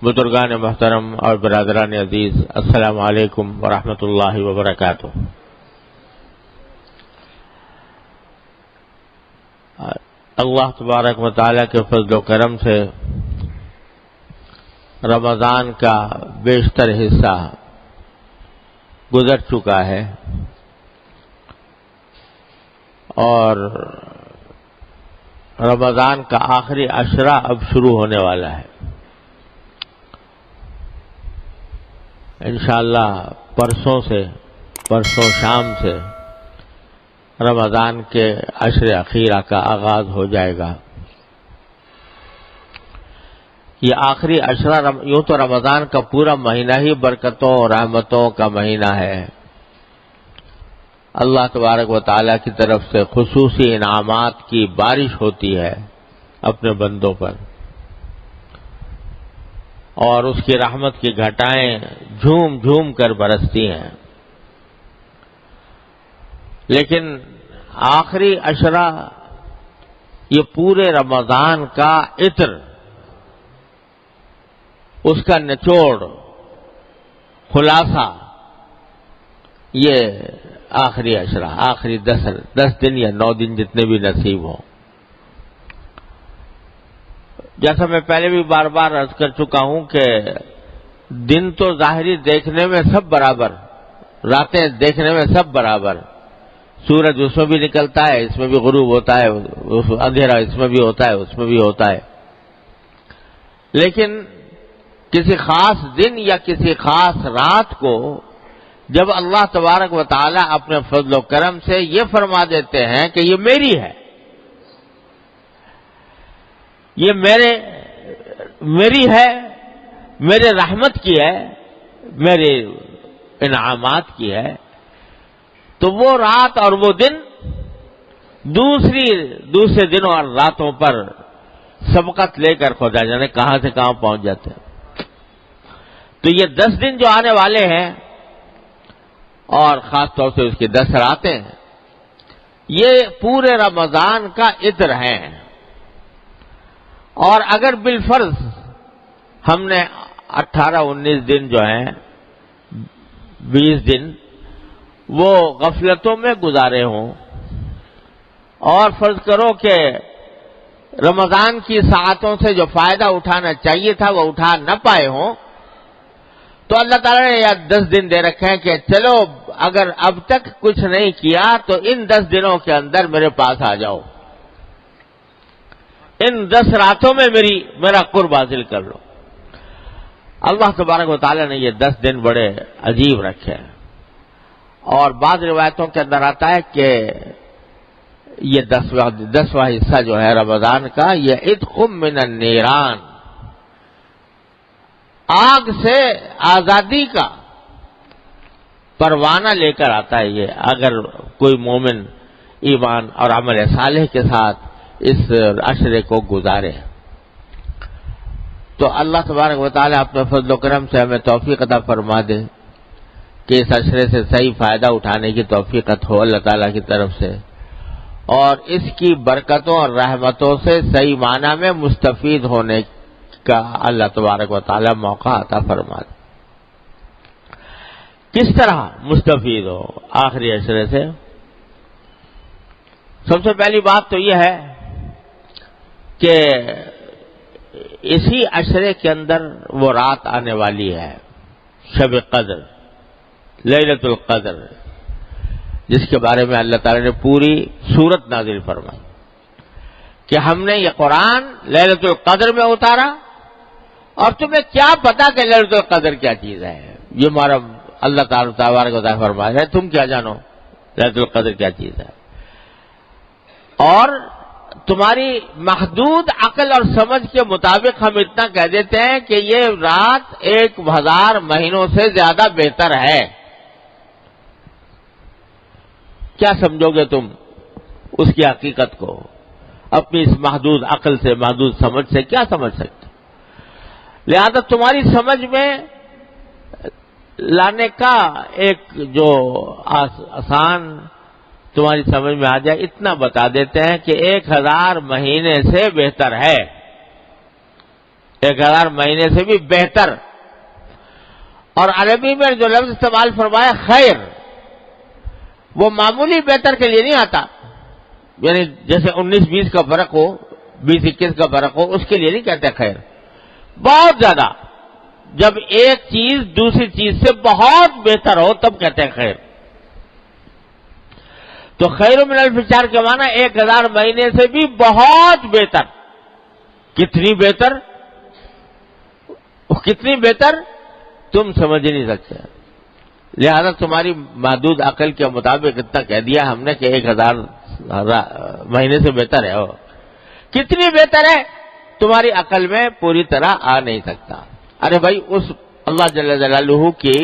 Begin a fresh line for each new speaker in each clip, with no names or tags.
بزرگان محترم اور برادران عزیز، السلام علیکم ورحمۃ اللہ وبرکاتہ۔ اللہ تبارک و تعالیٰ کے فضل و کرم سے رمضان کا بیشتر حصہ گزر چکا ہے اور رمضان کا آخری عشرہ اب شروع ہونے والا ہے۔ انشاءاللہ پرسوں شام سے رمضان کے عشر اخیرہ کا آغاز ہو جائے گا۔ یہ آخری عشرہ یوں تو رمضان کا پورا مہینہ ہی برکتوں اور رحمتوں کا مہینہ ہے۔ اللہ تبارک و تعالیٰ کی طرف سے خصوصی انعامات کی بارش ہوتی ہے اپنے بندوں پر، اور اس کی رحمت کی گھٹائیں جھوم جھوم کر برستی ہیں۔ لیکن آخری عشرہ یہ پورے رمضان کا عطر، اس کا نچوڑ، خلاصہ، یہ آخری عشرہ، آخری 10 دن یا 9 دن جتنے بھی نصیب ہوں۔ جیسا میں پہلے بھی بار بار عرض کر چکا ہوں کہ دن تو ظاہری دیکھنے میں سب برابر، راتیں دیکھنے میں سب برابر، سورج اس میں بھی نکلتا ہے، اس میں بھی غروب ہوتا ہے، اندھیرا اس میں بھی ہوتا ہے، اس میں بھی ہوتا ہے، لیکن کسی خاص دن یا کسی خاص رات کو جب اللہ تبارک و تعالیٰ اپنے فضل و کرم سے یہ فرما دیتے ہیں کہ یہ میری ہے، یہ میری ہے، میرے رحمت کی ہے، میرے انعامات کی ہے، تو وہ رات اور وہ دن دوسرے دنوں اور راتوں پر سبقت لے کر خدا جانے کہاں سے کہاں پہنچ جاتے ہیں۔ تو یہ 10 دن جو آنے والے ہیں اور خاص طور سے اس کی 10 راتیں، یہ پورے رمضان کا عطر ہیں۔ اور اگر بالفرض ہم نے 18-19 دن جو ہیں، 20 دن وہ غفلتوں میں گزارے ہوں، اور فرض کرو کہ رمضان کی ساعتوں سے جو فائدہ اٹھانا چاہیے تھا وہ اٹھا نہ پائے ہوں، تو اللہ تعالیٰ نے یہ 10 دن دے رکھے ہیں کہ چلو اگر اب تک کچھ نہیں کیا تو ان 10 دنوں کے اندر میرے پاس آ جاؤ، ان 10 راتوں میں میرا قرب حاصل کر لو۔ اللہ تبارک و تعالیٰ نے یہ 10 دن بڑے عجیب رکھے ہیں، اور بعض روایتوں کے اندر آتا ہے کہ یہ 10واں حصہ جو ہے رمضان کا، یہ عتق من النیران، آگ سے آزادی کا پروانہ لے کر آتا ہے۔ یہ اگر کوئی مومن ایمان اور عمل صالح کے ساتھ اس عشرے کو گزارے تو اللہ تبارک و تعالیٰ اپنے فضل و کرم سے ہمیں توفیق عطا فرما دے کہ اس عشرے سے صحیح فائدہ اٹھانے کی توفیق ہو اللہ تعالیٰ کی طرف سے، اور اس کی برکتوں اور رحمتوں سے صحیح معنی میں مستفید ہونے کا اللہ تبارک و تعالیٰ موقع عطا فرما دے۔ کس طرح مستفید ہو آخری عشرے سے؟ سب سے پہلی بات تو یہ ہے کہ اسی عشرے کے اندر وہ رات آنے والی ہے، شب قدر، لیلۃ القدر، جس کے بارے میں اللہ تعالی نے پوری سورت نازل فرمائی کہ ہم نے یہ قرآن لیلۃ القدر میں اتارا، اور تمہیں کیا پتا کہ لیلۃ القدر کیا چیز ہے؟ یہ ہمارا اللہ تعالیٰ تبارک و تعالیٰ فرما رہا ہے، تم کیا جانو لیلۃ القدر کیا چیز ہے؟ اور تمہاری محدود عقل اور سمجھ کے مطابق ہم اتنا کہہ دیتے ہیں کہ یہ رات 1000 مہینوں سے زیادہ بہتر ہے۔ کیا سمجھو گے تم اس کی حقیقت کو؟ اپنی اس محدود عقل سے، محدود سمجھ سے کیا سمجھ سکتے؟ لہذا تمہاری سمجھ میں لانے کا ایک جو آسان تمہاری سمجھ میں آ جائے اتنا بتا دیتے ہیں کہ 1000 مہینے سے بہتر ہے۔ 1000 مہینے سے بھی بہتر. اور عربی میں جو لفظ استعمال فرمایا خیر، وہ معمولی بہتر کے لیے نہیں آتا، یعنی جیسے 19-20 کا فرق ہو، 20-21 کا فرق ہو، اس کے لیے نہیں کہتے خیر. بہت زیادہ، جب ایک چیز دوسری چیز سے بہت بہتر ہو تب کہتے ہیں خیر. تو خیر من الف شہر کے معنی 1000 مہینے سے بھی بہت بہتر. کتنی بہتر؟ کتنی بہتر تم سمجھ نہیں سکتے. لہذا تمہاری محدود عقل کے مطابق اتنا کہہ دیا ہم نے کہ 1000 مہینے سے بہتر ہے. کتنی بہتر ہے تمہاری عقل میں پوری طرح آ نہیں سکتا. ارے بھائی، اس اللہ جل جلالہ کی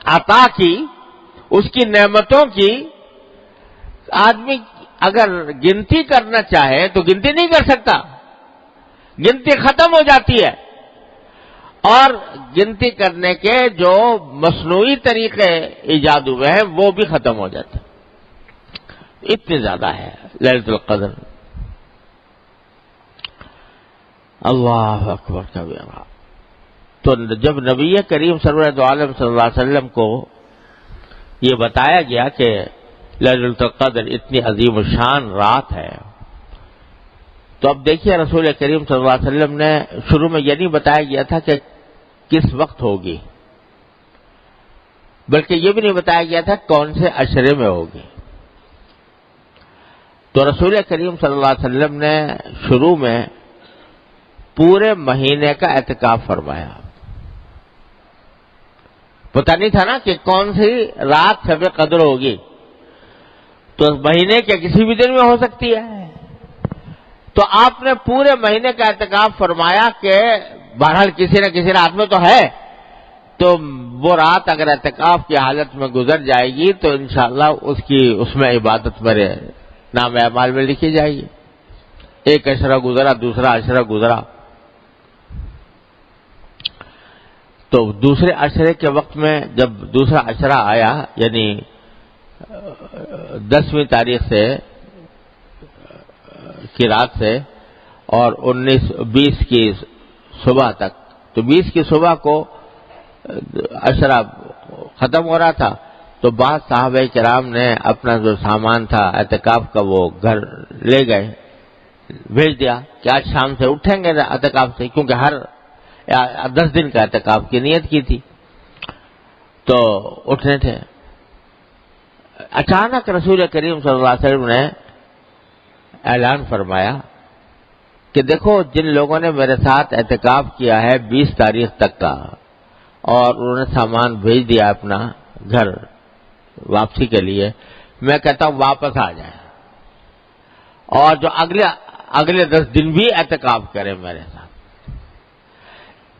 عطا کی، اس کی نعمتوں کی آدمی اگر گنتی کرنا چاہے تو گنتی نہیں کر سکتا، گنتی ختم ہو جاتی ہے. اور گنتی کرنے کے جو مصنوعی طریقے ایجاد ہوئے ہیں وہ بھی ختم ہو جاتے ہیں. اتنی زیادہ ہے لیلۃ القدر. اللہ اکبر کبیرہ. تو جب نبی کریم سرورت عالم صلی اللہ علیہ وسلم کو یہ بتایا گیا کہ لیلۃ القدر اتنی عظیم الشان رات ہے، تو اب دیکھیے رسول کریم صلی اللہ علیہ وسلم نے شروع میں یہ نہیں بتایا گیا تھا کہ کس وقت ہوگی، بلکہ یہ بھی نہیں بتایا گیا تھا کون سے عشرے میں ہوگی. تو رسول کریم صلی اللہ علیہ وسلم نے شروع میں پورے مہینے کا اعتکاف فرمایا. پتہ نہیں تھا نا کہ کون سی رات شب قدر ہوگی، تو مہینے کے کسی بھی دن میں ہو سکتی ہے. تو آپ نے پورے مہینے کا اعتکاف فرمایا کہ بہرحال کسی نہ کسی رات میں تو ہے، تو وہ رات اگر اعتکاف کی حالت میں گزر جائے گی تو انشاءاللہ اس میں عبادت میرے نام اعمال میں لکھی جائے گی. ایک عشرہ گزرا، دوسرا عشرہ گزرا، تو دوسرے عشرے کے وقت میں جب دوسرا عشرہ آیا، یعنی 10ویں تاریخ سے کی رات سے اور 20 کی صبح تک، تو 20 کی صبح کو عشرہ ختم ہو رہا تھا، تو بعض صحابہ کرام نے اپنا جو سامان تھا اعتکاف کا وہ گھر لے گئے، بھیج دیا کہ آج شام سے اٹھیں گے اعتکاف سے، کیونکہ ہر 10 دن کا اعتکاف کی نیت کی تھی تو اٹھنے تھے. اچانک رسول کریم صلی اللہ علیہ وسلم نے اعلان فرمایا کہ دیکھو جن لوگوں نے میرے ساتھ اعتکاف کیا ہے 20 تاریخ تک کا اور انہوں نے سامان بھیج دیا اپنا گھر واپسی کے لیے، میں کہتا ہوں واپس آ جائیں اور جو اگلے 10 دن بھی اعتکاف کریں میرے ساتھ.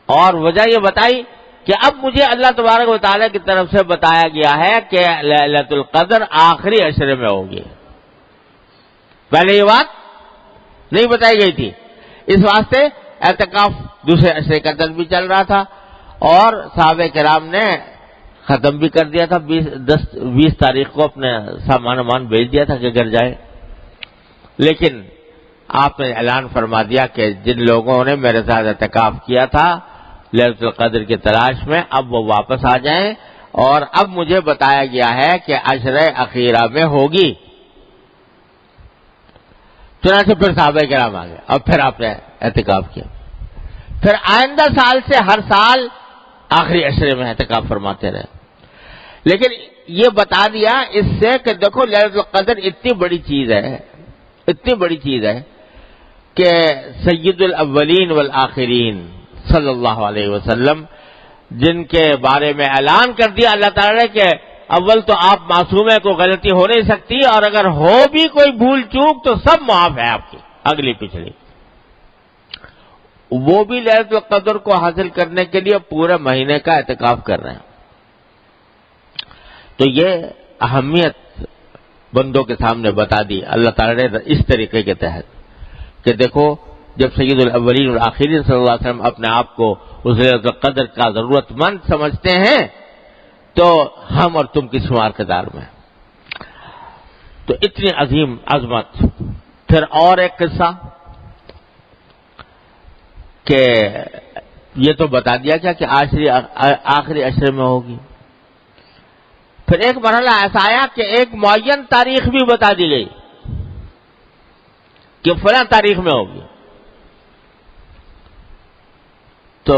اور وجہ یہ بتائی کہ اب مجھے اللہ تبارک و تعالیٰ کی طرف سے بتایا گیا ہے کہ لیلۃ القدر آخری عشرے میں ہوگی. پہلے یہ بات نہیں بتائی گئی تھی، اس واسطے اعتکاف دوسرے عشرے کا دن بھی چل رہا تھا اور صحابہ کرام نے ختم بھی کر دیا تھا. 20 تاریخ کو اپنے سامان بھیج دیا تھا کہ گھر جائے. لیکن آپ نے اعلان فرما دیا کہ جن لوگوں نے میرے ساتھ اعتکاف کیا تھا لیلۃ القدر کی تلاش میں، اب وہ واپس آ جائیں، اور اب مجھے بتایا گیا ہے کہ عشرہ اخیرہ میں ہوگی. چنانچہ پھر صحابہ کرام آ گئے اور پھر آپ نے اعتکاف کیا. پھر آئندہ سال سے ہر سال آخری عشرے میں اعتکاف فرماتے رہے. لیکن یہ بتا دیا اس سے کہ دیکھو لیلۃ القدر اتنی بڑی چیز ہے، اتنی بڑی چیز ہے کہ سید الاولین والآخرین صلی اللہ علیہ وسلم جن کے بارے میں اعلان کر دیا اللہ تعالیٰ نے کہ اول تو آپ معصوم ہیں، کوئی غلطی ہو نہیں سکتی، اور اگر ہو بھی کوئی بھول چوک تو سب معاف ہے آپ کی اگلی پچھلی. وہ بھی لیلۃ القدر کو حاصل کرنے کے لیے پورے مہینے کا اعتکاف کر رہے ہیں. تو یہ اہمیت بندوں کے سامنے بتا دی اللہ تعالیٰ نے اس طریقے کے تحت کہ دیکھو جب سید الاولین والآخرین صلی اللہ علیہ وسلم اپنے آپ کو اس لیلۃ القدر کا ضرورت مند سمجھتے ہیں تو ہم اور تم کس شمار کے دار میں. تو اتنی عظیم عظمت. پھر اور ایک قصہ کہ یہ تو بتا دیا کیا کہ آخری عشرے میں ہوگی. پھر ایک مرحلہ ایسا آیا کہ ایک معین تاریخ بھی بتا دی گئی کہ فلاں تاریخ میں ہوگی. تو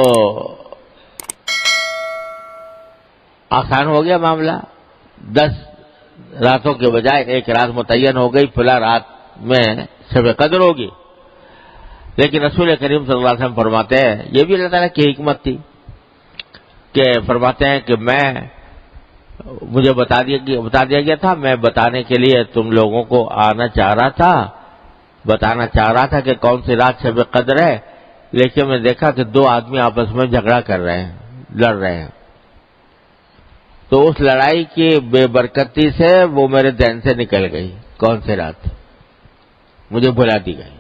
آسان ہو گیا معاملہ. 10 راتوں کے بجائے ایک رات متعین ہو گئی، فلاں رات میں شب قدر ہوگی. لیکن رسول کریم صلی اللہ علیہ وسلم فرماتے ہیں، یہ بھی اللہ تعالیٰ کی حکمت تھی کہ فرماتے ہیں کہ مجھے بتا دیا گیا تھا، میں بتانے کے لیے تم لوگوں کو آنا چاہ رہا تھا، بتانا چاہ رہا تھا کہ کون سی رات شب قدر ہے، لیکن میں دیکھا کہ 2 آدمی آپس میں جھگڑا کر رہے ہیں، لڑ رہے ہیں. تو اس لڑائی کی بے برکتی سے وہ میرے ذہن سے نکل گئی کون سی رات، مجھے بھلا دی گئی.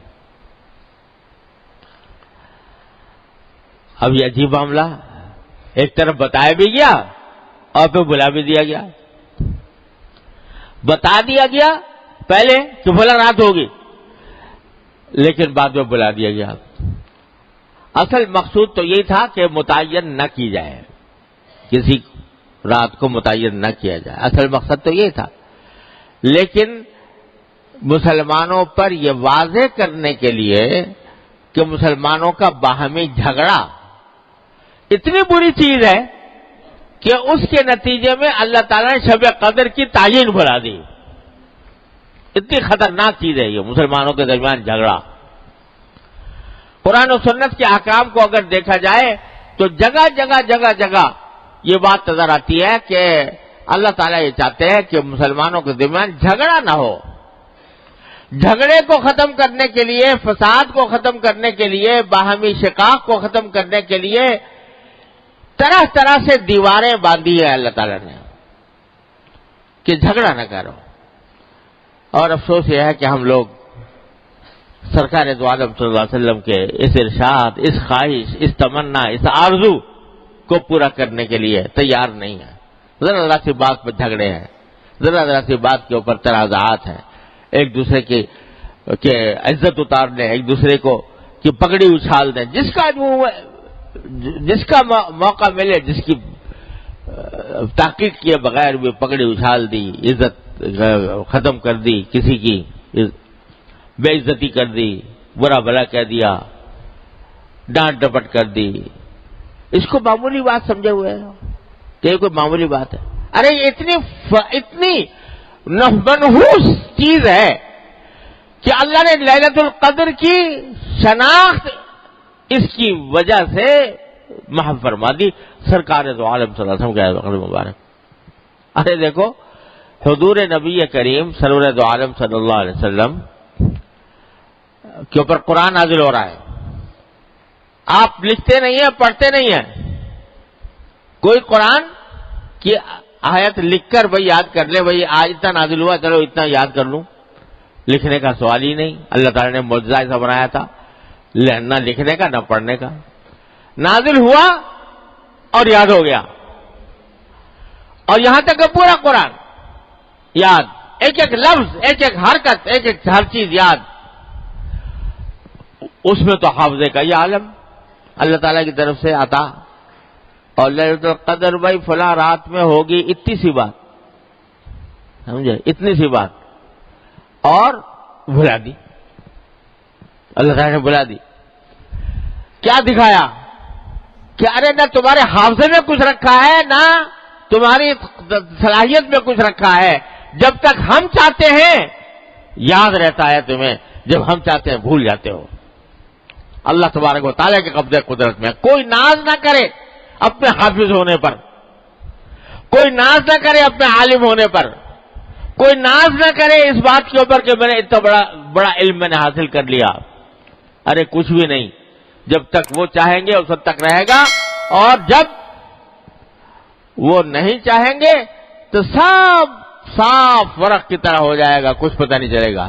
اب یہ عجیب معاملہ، ایک طرف بتایا بھی گیا اور پھر بلا بھی دیا گیا. بتا دیا گیا پہلے کہ بھلا رات ہوگی، لیکن بعد میں بلا دیا گیا. اصل مقصود تو یہی تھا کہ متعین نہ کی جائے، کسی رات کو متعین نہ کیا جائے، اصل مقصد تو یہی تھا. لیکن مسلمانوں پر یہ واضح کرنے کے لیے کہ مسلمانوں کا باہمی جھگڑا اتنی بری چیز ہے کہ اس کے نتیجے میں اللہ تعالیٰ نے شب قدر کی تعین بڑھا دی. اتنی خطرناک چیز ہے یہ مسلمانوں کے درمیان جھگڑا. قرآن و سنت کے احکام کو اگر دیکھا جائے تو جگہ جگہ یہ بات نظر آتی ہے کہ اللہ تعالیٰ یہ چاہتے ہیں کہ مسلمانوں کے درمیان جھگڑا نہ ہو. جھگڑے کو ختم کرنے کے لیے، فساد کو ختم کرنے کے لیے، باہمی شقاق کو ختم کرنے کے لیے طرح طرح سے دیواریں باندھی ہے اللہ تعالیٰ نے کہ جھگڑا نہ کرو. اور افسوس یہ ہے کہ ہم لوگ سرکار دو عالم صلی اللہ علیہ وسلم کے اس ارشاد، اس خواہش، اس تمنا، اس آرزو کو پورا کرنے کے لیے تیار نہیں ہے. ذرا ذرا سی بات پر جھگڑے ہیں، ذرا ذرا سی بات کے اوپر تنازعات ہیں، ایک دوسرے کی عزت اتارنے، ایک دوسرے کو کی پگڑی اچھال دیں. جس کا موقع ملے، جس کی تحقیق کیے بغیر بھی پگڑی اچھال دی، عزت ختم کر دی، کسی کی بے عزتی کر دی، برا بھلا کہہ دیا، ڈانٹ ڈپٹ کر دی. اس کو معمولی بات سمجھے ہوئے ہیں کہ یہ کوئی معمولی بات ہے. ارے یہ اتنی منحوس چیز ہے کہ اللہ نے لیلۃ القدر کی شناخت اس کی وجہ سے محو فرما دی. سرکار دو عالم صلی اللہ علیہ وسلم کے مبارک. ارے دیکھو، حضور نبی کریم سرور دو عالم صلی اللہ علیہ وسلم کے اوپر قرآن نازل ہو رہا ہے. آپ لکھتے نہیں ہیں، پڑھتے نہیں ہیں. کوئی قرآن کی آیت لکھ کر بھائی یاد کر لے، بھائی آج اتنا نازل ہوا، چلو اتنا یاد کر لوں. لکھنے کا سوال ہی نہیں. اللہ تعالیٰ نے معجزہ ایسا بنایا تھا، نہ لکھنے کا نہ پڑھنے کا. نازل ہوا اور یاد ہو گیا. اور یہاں تک کہ پورا قرآن یاد، ایک ایک لفظ، ایک ایک حرکت، ایک ایک ہر چیز یاد. اس میں تو حافظے کا یہ عالم اللہ تعالیٰ کی طرف سے عطا. اور لیلۃ القدر بھائی فلاں رات میں ہوگی، اتنی سی بات، سمجھے، اتنی سی بات، اور بھلا دی. اللہ تعالیٰ نے بھلا دی. کیا دکھایا کہ ارے نہ تمہارے حافظے میں کچھ رکھا ہے، نہ تمہاری صلاحیت میں کچھ رکھا ہے. جب تک ہم چاہتے ہیں یاد رہتا ہے تمہیں، جب ہم چاہتے ہیں بھول جاتے ہو. اللہ تبارک و تعالیٰ کے قبضے قدرت میں. کوئی ناز نہ کرے اپنے حافظ ہونے پر، کوئی ناز نہ کرے اپنے عالم ہونے پر، کوئی ناز نہ کرے اس بات کے اوپر کہ میں نے اتنا بڑا علم میں نے حاصل کر لیا. ارے کچھ بھی نہیں. جب تک وہ چاہیں گے اس وقت تک رہے گا، اور جب وہ نہیں چاہیں گے تو سب صاف ورق کی طرح ہو جائے گا، کچھ پتہ نہیں چلے گا.